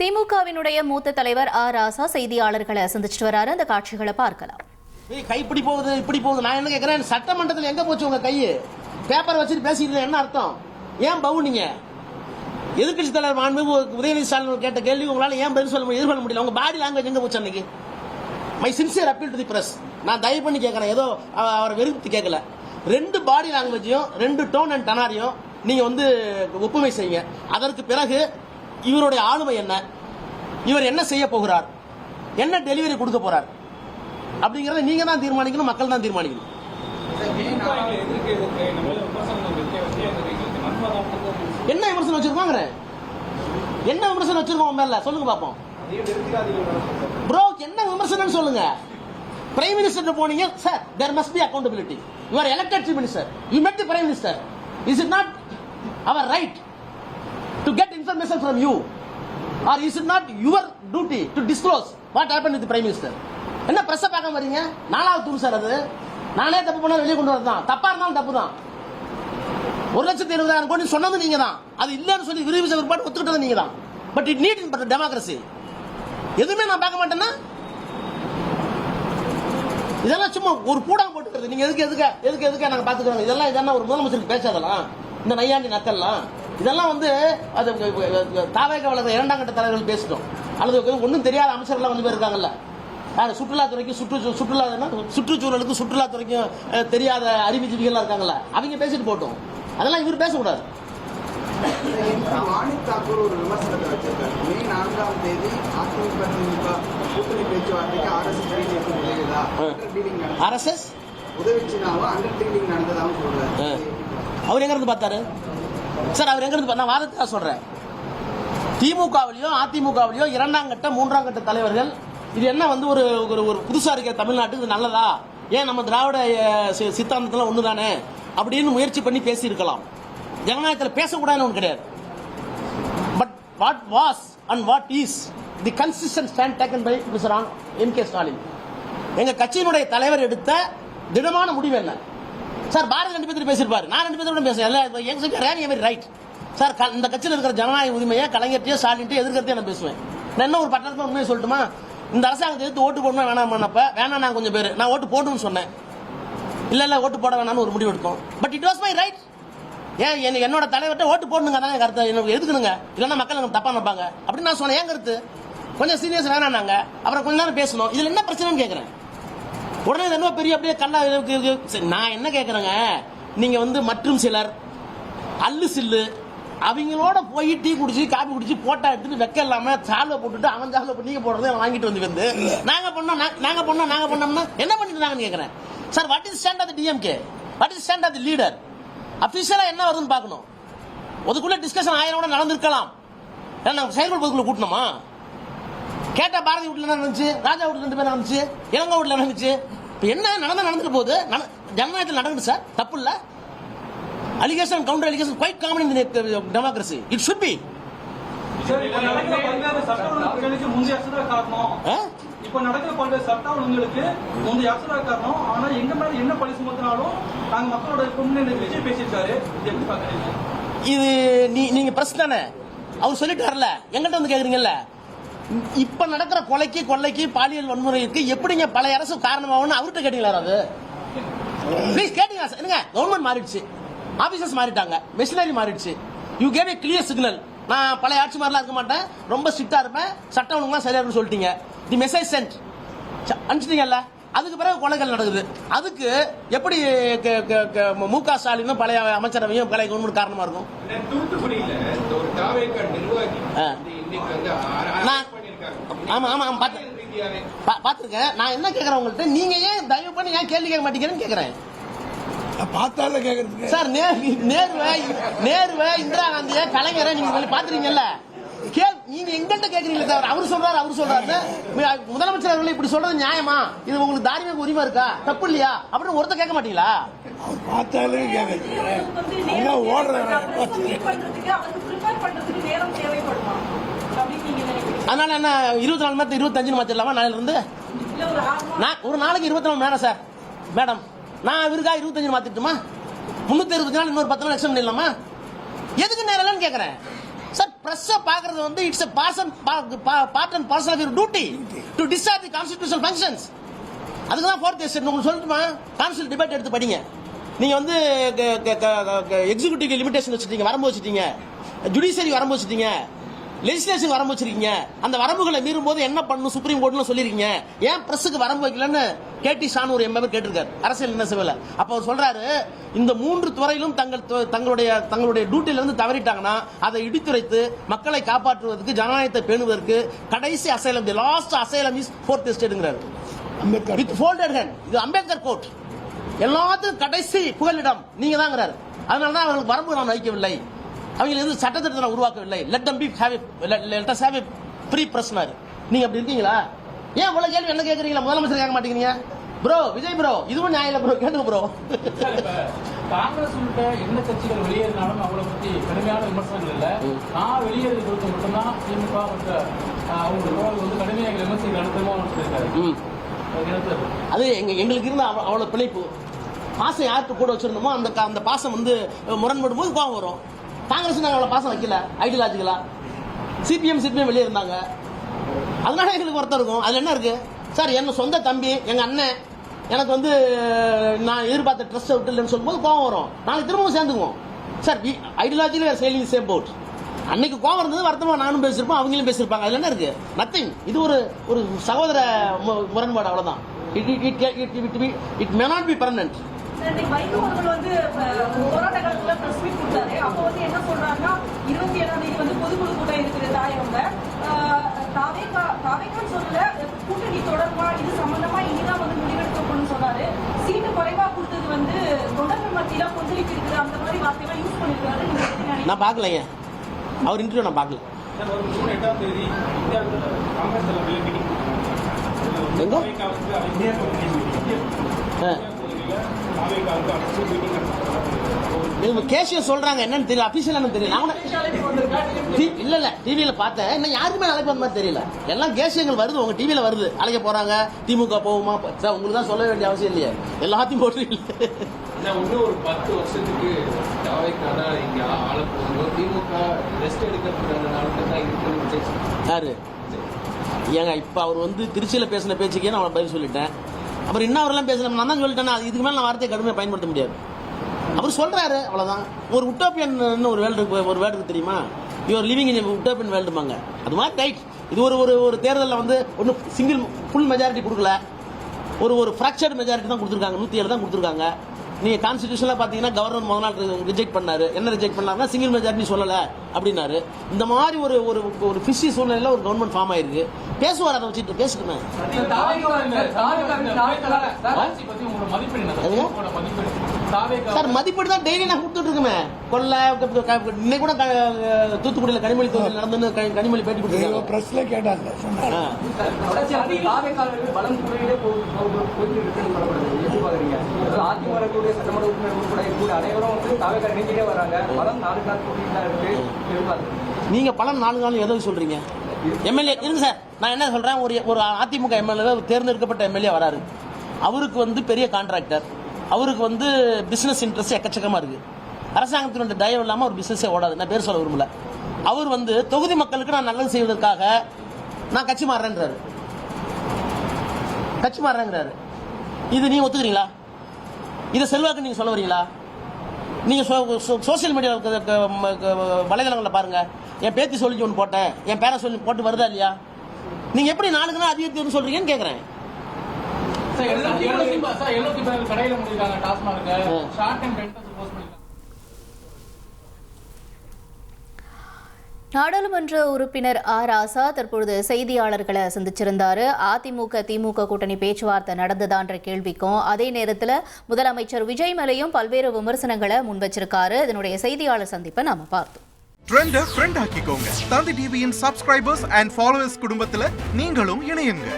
திமுகவினுடைய மூத்த தலைவர் ஆ ராசா செய்தியாளர்களை சந்திச்சுட்டு வராரு. அந்த காட்சிகளை பார்க்கலாம். கை இப்படி போகுது இப்படி போகுது. நான் என்ன கேட்கிறேன், சட்டமன்றத்தில் எங்க போச்சு உங்க கை? பேப்பர் வச்சுட்டு பேசிட்டு என்ன அர்த்தம்? ஏன் பவுனீங்க? எதிர்கட்சி தலைவர் மாண்பு உதயநிதி ஸ்டாலின் கேட்ட கேள்வி உங்களால ஏன் பதில் சொல்ல எதிர்கொள்ள முடியல? உங்க பாடி லாங்குவேஜ் எங்க போச்சு அன்னைக்கு? My sincere appeal to the press. நான் தயவு பண்ணி கேட்கறேன், ஏதோ அவரை வெறுத்து கேட்கல. ரெண்டு பாடி லாங்குவேஜையும் ரெண்டு டோன் அண்ட் டனாரையும் நீங்க ஒப்புமை செய்யுங்க. அதற்கு பிறகு இவருடைய ஆளுமை என்ன, இவர் என்ன செய்ய போகிறார், என்ன டெலிவரி கொடுக்க போறார் அப்படிங்கறத நீங்க தான் தீர்மானிக்கணும், மக்கள் தான் தீர்மானிக்கணும். என்ன விமர்சனம் வச்சிருக்காங்க? என்ன விமர்சனம் வச்சிருக்கோம் மேல சொல்லுங்க பாப்போம். ப்ரோ என்ன விமர்சனம் சொல்லுங்க. பிரைம் மினிஸ்டர் போனீங்க sir, there must be accountability. You are elected chief minister. You met the prime minister. Is it not our right to get information from you, or is it not your duty to disclose what happened with the prime minister? என்ன press பார்க்க வரீங்க? நாலாவது தூர் sir அது. நானே தப்பு பண்ணா வெளியே கொண்டு வரதான், தப்பா இருந்தாலும் தப்பு தான். 1,70,000 கோடி சொன்னது நீங்க தான், அது இல்லன்னு சொல்லி விரிவு விருப்பாடு ஒத்துக்கிட்டது நீங்க தான். But it need in democracy. எதுவுமே நான் பார்க்க மாட்டேன்னா இதெல்லாம் சும்மா ஒரு கூடம் போட்டுக்கிறது. நீங்க எதுக்கு நாங்க பாத்துக்கிறோம். இதெல்லாம் ஒரு முதலமைச்சருக்கு பேசாதலாம், இந்த நையாண்டி நக்கல்லாம். இதெல்லாம் அது தாவேக வளர்ந்த இரண்டாம் கட்ட தலைவர்கள் பேசிட்டோம். அல்லது ஒன்றும் தெரியாத அமைச்சர்கள் வந்து இருக்காங்கல்ல, சுற்றுலாத்துறைக்கும் சுற்றுச்சூழலுக்கும் சுற்றுலாத்துறைக்கும் தெரியாத அறிவுஜீவிகள் இருக்காங்கல்ல, அவங்க பேசிட்டு போட்டோம். அதெல்லாம் இவர் பேசக்கூடாது. மாணிக் தாக்கூர் ஒரு விமர்சனத்தை வச்சிருக்காரு. மே 4ஆம் தேதி அதிமுக கூட்டணி பேச்சுவார்த்தைக்கு RSS உதவிச்சுனாவும் அண்டர் டீலிங் நடந்ததாகவும் சொல்றாரு. அவர் எங்க இருந்து பார்த்தாரு சார்? அவர் எங்க இருந்து? நான் வாதத்துக்காக சொல்றேன். திமுகவிலையோ அதிமுகவிலையோ இரண்டாம் கட்ட மூன்றாம் கட்ட தலைவர்கள் இது என்ன ஒரு புதுசா இருக்கிற தமிழ்நாட்டுக்கு நல்லதா, ஏன் நம்ம திராவிட சித்தாந்தத்துல ஒண்ணுதானே அப்படின்னு முயற்சி பண்ணி பேசி இருக்கலாம். ஜனநாயகத்தில் பேசக்கூடாதுன்னு ஒன்று கிடையாது. But what was and what is the consistent stand taken by mister M.K. Stalin, எங்க கட்சியினுடைய தலைவர் எடுத்த திடமான முடிவு என்ன சார்? பாரதி 2 பேர் பேசியிருப்பாரு, நான் 2 பேரோட பேசுவேன். ரைட் சார், இந்த கட்சியில் இருக்கிற ஜனநாயக உரிமையை கலைஞர்த்தையோ ஸ்டாலின்ட்டோ எதிர்க்கிறதே நான் பேசுவேன். நான் என்ன ஒரு பட்டணத்தில் உண்மையை சொல்லட்டுமா? இந்த அரசாங்கத்தை எடுத்து ஓட்டு போடணும் வேணாம் நான் கொஞ்சம் பேர் நான் ஓட்டு போடணும்னு சொன்னேன். இல்ல ஓட்டு போட வேணாம்னு ஒரு முடிவு எடுத்தோம். But it was my right. ஏன் என்னோட தலைவர்கிட்ட ஓட்டு போடணுங்க தான் கருத்து, எனக்கு எதுக்குனுங்க, இல்லைன்னா மக்கள் எனக்கு தப்பா நினைப்பாங்க அப்படின்னு நான் சொன்னேன். ஏன் கருத்து கொஞ்சம் சீரியஸ் வேணாங்க. அப்புறம் கொஞ்ச நேரம் பேசணும். இதுல என்ன பிரச்சனைன்னு கேட்கறேன். உடனே என்ன பெரிய அப்படியே கண்ணா நான் என்ன கேட்கறேங்க, நீங்க மற்றும் சிலர் அல்லு சில்லு அவங்களோட போய் டீ குடிச்சு காபி குடிச்சு போட்டா எடுத்துட்டு வெக்க இல்லாம சாலை போட்டுட்டு அவன் சாலை நீங்க போடுறதை வாங்கிட்டு வந்து நாங்க பண்ணோம்னா என்ன பண்ணிட்டு நாங்க கேட்கறேன் sir. What is stand of the DMK? What is stand of the leader? அபிஷியலா என்ன வருதுன்னு பார்க்கணும். அதுக்குள்ள டிஸ்கஷன் 1000 கூட நடந்திருக்கலாம். நாங்க செயல்பட பொதுக்குள்ள கூட்டணுமா? கேட்டா பாரதி வீட்டுல என்ன நடந்துச்சு, ராஜா வீட்டுல 2 பேர் நடந்துச்சு, இளங்கோ வீட்டுல நடந்துச்சு. இப்ப என்ன நடந்துட்டு போகுது? ஜனநாயகத்தில் நடக்குது சார், தப்பு இல்ல. Allegation counter allegation quite common in democracy. It should be. இப்ப நடக்கிற பல்வேறு சட்ட ஒழுங்குகளுக்கு முந்தைய அரசு காரணம். ஆனா எங்க மேல என்ன பழி சுமத்தினாலும் நாங்க மக்களோட விஜய் பேசியிருக்காரு. எப்படி பாக்குறீங்க? இது நீங்க பிரஸ் தானே, அவர் சொல்லிட்டாருல, எங்கிட்ட கேக்குறீங்கல்ல. இப்ப நடக்கிற கொலைக்கு கொள்ளைக்கு பாலியல் வன்முறைக்கு எப்படிங்க பழைய அரசு காரணமாகும்னு அவர்கிட்ட கேட்டீங்களா? அது ப்ளீஸ் கேட்டீங்களா? என்னங்க கவர்மெண்ட் மாறிடுச்சு, ஆபீசர்ஸ் மாறிட்டாங்க, மெஷினரி மாறிடுச்சு. You gave A clear signal. நான் பழைய ஆட்சி மாதிரிலாம் இருக்க மாட்டேன், ரொம்ப ஸ்ட்ரிக்டா இருப்பேன், சட்டம் ஒழுங்கா சரியா இருக்குன்னு சொல்லிட்டீங்க. தி மெசேஜ் சென்ட் அனுப்பிச்சிட்டீங்கல்ல. அதுக்கு பிறகு கொலைகள் நடக்குது. அதுக்கு எப்படி M.K. ஸ்டாலினும் பழைய அமைச்சரவையும் பழைய கவர்மெண்ட் காரணமா இருக்கும்? பாத்துருக்கேன். நான் என்ன கேக்குறேன் உங்கள்கிட்ட, நீங்க ஏன் தயவு பண்ணி ஏன் கேள்வி கேட்க மாட்டீங்கன்னு கேக்குறேன். பார்த்தால கேக்குறதுக்கு சார், நேருவை இந்திரா காந்திய கலைஞரை நீங்க பாத்துறீங்கல்ல, நீங்க எங்கிட்ட கேக்குறீங்களே தவிர அவர் சொல்றாரு முதலமைச்சர் அவர்கள் இப்படி சொல்றது நியாயமா, இது உங்களுக்கு தார்மீக உரிமை இருக்கா, தப்பு இல்லையா அப்படின்னு ஒருத்தர் கேட்க மாட்டீங்களா? பார்த்தாலே அதனால என்ன 24 மணி 25 மாத்திரலாமா? நாளைல இருந்து ஒரு நாளைக்கு 24 மணி நேரம் சார் மேடம். நான் இவருக்கா 25 மாத்திட்டுமா? 365 நாள் இன்னொரு 10 நாள் எக்ஸ்டெண்ட் பண்ணிடலாமா? எதுக்கு நேரம் கேட்கறேன் சார். பிரஸ்ஸை பார்க்கறது வந்து it's a part and parcel of your duty to discharge the constitutional functions. அதுக்கு தான் ஃபோர்த் எஸ்டேட் உங்களுக்கு சொல்லட்டுமா, கான்ஸ்டியூஷன் டிபேட் எடுத்து படிங்க. நீங்க வந்து எக்ஸிக்யூட்டிவ் லிமிடேஷன் வச்சுட்டீங்க, வரம்பு வச்சுட்டீங்க, ஜுடிஷியரி வரம்பு வச்சுட்டீங்க, லெஜிஸ்லேஷன் வரம்பு வச்சிருக்கீங்க. அந்த வரம்புகளை மீறும் போது என்ன பண்ணணும் சுப்ரீம் கோர்ட்ல சொல்லிருக்கீங்க. ஏன் பிரஸுக்கு வரம்பு வைக்கலன்னு கேடி ஷான் ஒரு எம்எல்ஏ கேட்டிருக்காரு அரசியல் என்ன செய்யல. அப்ப அவர் சொல்றாரு, இந்த 3 துறையிலும் தங்களுடைய டியூட்டில இருந்து தவறிட்டாங்கன்னா அதை இடித்துரைத்து மக்களை காப்பாற்றுவதற்கு, ஜனநாயகத்தை பேணுவதற்கு கடைசி asylum, the last asylum is fourth எஸ்டேட்ங்கிறாரு. With folded hand. இது அம்பேத்கர் கோர்ட். எல்லாத்துக்கும் கடைசி புகலிடம் நீங்க தாங்கிறாரு. அதனாலதான் அவங்களுக்கு வரம்பு நான் வைக்கவில்லை, அவங்க எதுவும் சட்டத்திட்டத்தை உருவாக்கவில்லை. Let us have a free பிரஸ்னாரு. நீங்க அப்படி இருக்கீங்களா? ஏன் இவ்வளவு கேள்வி என்ன கேக்குறீங்களா? முதலமைச்சர் கேட்க மாட்டேங்கிறீங்க ப்ரோ. விஜய் ப்ரோ, இதுவும் நியாயம் இல்ல ப்ரோ, கேட்டுங்க ப்ரோ. காங்கிரஸ் உள்ளிட்ட எந்த கட்சிகள் வெளியேறினாலும் அவங்கள பத்தி கடுமையான விமர்சனங்கள் இல்ல. நான் வெளியேறது குறித்து மட்டும்தான் திமுக மற்ற அவங்க வந்து கடுமையாக விமர்சனம் நடத்தணும் சொல்லியிருக்காரு. அது எங்களுக்கு இருந்த அவ்வளவு பிழைப்பு பாசம் யாருக்கு கூட வச்சிருந்தோமோ அந்த பாசம் வந்து முரண்படும் போது கோபம் வரும். காங்கிரஸ் நாங்கள் அவ்வளவு பாசம் வைக்கல, ஐடியாலஜிக்கலா. சிபிஎம் வெளியே இருந்தாங்க, அதனால எங்களுக்கு ஒருத்தர் இருக்கும். அதுல என்ன இருக்கு சார்? என்ன சொந்த தம்பி, எங்க அண்ணன் எனக்கு வந்து நான் எதிர்பார்த்த ட்ரஸ்ட் விட்டு இல்லைன்னு சொல்லும்போது கோபம் வரும். நாளைக்கு திரும்பவும் சேர்ந்துக்குவோம் சார். ஐடியாலஜியில சேலிங் சேம் போட். அன்னைக்கு கோபம் இருந்தது, வருத்தமா நானும் பேசியிருப்போம், அவங்களும் பேசியிருப்பாங்க. அதுல என்ன இருக்கு? நத்திங். இது ஒரு சகோதர முரண்பாடு, அவ்வளவுதான். It may not be permanent. Vaiko அவர்கள் வந்து போராட்ட காலத்துல பிரஸ் மீட் கொடுத்தாரு. அப்போ வந்து என்ன சொல்றாங்கன்னா 27ஆம் தேதி வந்து பொதுக்குழு கூட்டம் இருக்குது தாயவங்க தாவேக்கான்னு சொல்லல, கூட்டணி தொடர்பா இது சம்பந்தமா இனிதான் வந்து முடிவெடுக்கணும்னு சொன்னாரு. சீட்டு குறைவா கொடுத்தது வந்து தொண்டர்கள் மத்தியில கொந்தளிப்பு இருக்குது, அந்த மாதிரி வார்த்தையெல்லாம் யூஸ் பண்ணிருக்காரு. நான் பாக்கலைங்க அவர் இன்டர்வியூ, நான் பாக்கல. கேஷியர் சொல்றாங்க என்னன்னு தெரியல, அபிஷியல் தெரியல. இல்ல டிவியில பார்த்தேன், இன்னும் யாருக்குமே அழைப்பு அந்த மாதிரி தெரியல. எல்லாம் கேஷியங்கள் வருது, உங்க டிவியில வருது, அழைக்க போறாங்க, திமுக போகுமா சார், உங்களுக்கு தான் சொல்ல வேண்டிய அவசியம் இல்லையா, எல்லாத்தையும் போட்டு இன்னும் ஒரு 10 வருஷத்துக்கு இங்க ஆள போகும்போது திமுக ரெஸ்ட் எடுக்கிறதுனால யாரு ஏங்க இப்ப அவர் வந்து திருச்சியில பேசின பேச்சுக்கே நான் பதில் சொல்லிட்டேன். அப்புறம் இன்னும் அவரெல்லாம் பேசலாம், நான் தான் சொல்லிட்டேன். இதுக்கு மேல நான் வார்த்தையை கடுமையாக பயன்படுத்த முடியாது. அவர் சொல்றாரு, அவ்வளவுதான். ஒரு உட்டோப்பியன் ஒரு வேர்டு தெரியுமா? யூஆர் லிவிங் இன் உட்டோப்பியன் வேர்ல்டுமாங்க. அது மாதிரி ரைட். இது ஒரு தேர்தலில் வந்து ஒன்றும் சிங்கிள் ஃபுல் மெஜாரிட்டி கொடுக்கல, ஒரு ஃப்ராக்சர்டு மெஜாரிட்டி தான் கொடுத்துருக்காங்க, 107 தான் கொடுத்துருக்காங்க. நீங்க கான்ஸ்டிடியூஷன்ல பாத்தீங்கன்னா கவர்னர் முதல் நாள் ரிஜெக்ட் பண்ணாரு. என்ன ரிஜெக்ட் பண்ணாருன்னா சிங்கிள் மெஜாரிட்டி சொல்லல அப்படின்னாரு. இந்த மாதிரி ஒரு ஃபிஷி சூழ்நிலையில ஒரு கவர்மெண்ட் ஃபார்ம் ஆயிருக்கு. பேசுவார், அதை வச்சுட்டு பேசிட்டுமே. சார் மதிப்பீடு தான் டெய்லி நான் கொடுத்துட்டு இருக்கேன். கொல்ல இன்னைக்கு கூட தூத்துக்குடியில கனிமொழி தொழில் நடந்து கனிமொழி பேட்டி கொடுத்துருக்காங்க. பிரஸ்ல கேட்டாங்க. சட்டமன்ற உறுப்பினர் உட்பட அனைவரும் வந்து தாவேக்கா நீங்கிட்டே வராங்க. பலம் 4 நாள் இருக்கு. நீங்க பலம் 4 நாள் எதை சொல்றீங்க? எம்எல்ஏ இருங்க சார், நான் என்ன சொல்றேன், ஒரு அதிமுக எம்எல்ஏ தேர்ந்தெடுக்கப்பட்ட எம்எல்ஏ வராரு. அவருக்கு வந்து பெரிய கான்ட்ராக்டர், அவருக்கு வந்து பிசினஸ் இன்ட்ரெஸ்ட் எக்கச்சக்கமா இருக்கு. அரசாங்கத்தினுடைய தயவு இல்லாம ஒரு பிசினஸே ஓடாது. நான் பேர் சொல்ல விரும்பல. அவர் வந்து தொகுதி மக்களுக்கு நான் நல்லது செய்வதற்காக நான் கட்சி மாறுறேன்றாரு. இது நீங்க ஒத்துக்கிறீங்களா? இதை செல்வாக்கு நீங்க சொல்ல வரீங்களா? நீங்க சோசியல் மீடியா வலைதளங்களில் பாருங்க. என் பேத்தி சொல்லி ஒன்று போட்டேன், என் பேரை சொல்லி போட்டு வருதா இல்லையா? நீங்க எப்படி 4 நாள் அதிகரித்து சொல்றீங்கன்னு கேட்கிறேன். நாடாளுமன்ற உறுப்பினர் ராசா தற்பொழுது செய்தியாளர்களை சந்திச்சிருந்தாரு. அதிமுக திமுக கூட்டணி பேச்சுவார்த்தை நடந்ததான்ற கேள்விக்கும் அதே நேரத்தில் முதலமைச்சர் விஜய் மேலையும் பல்வேறு விமர்சனங்களை முன்வச்சிருக்காரு. இதனுடைய செய்தியாளர் சந்திப்பை நாம பார்த்தோம். ட்ரெண்ட ஃப்ரெண்ட் ஆக்கிக்கோங்க. தந்தி டிவியின் சப்ஸ்கிரைபர்ஸ் அண்ட் ஃபாலோவர்ஸ் குடும்பத்துல நீங்களும் இணையுங்க.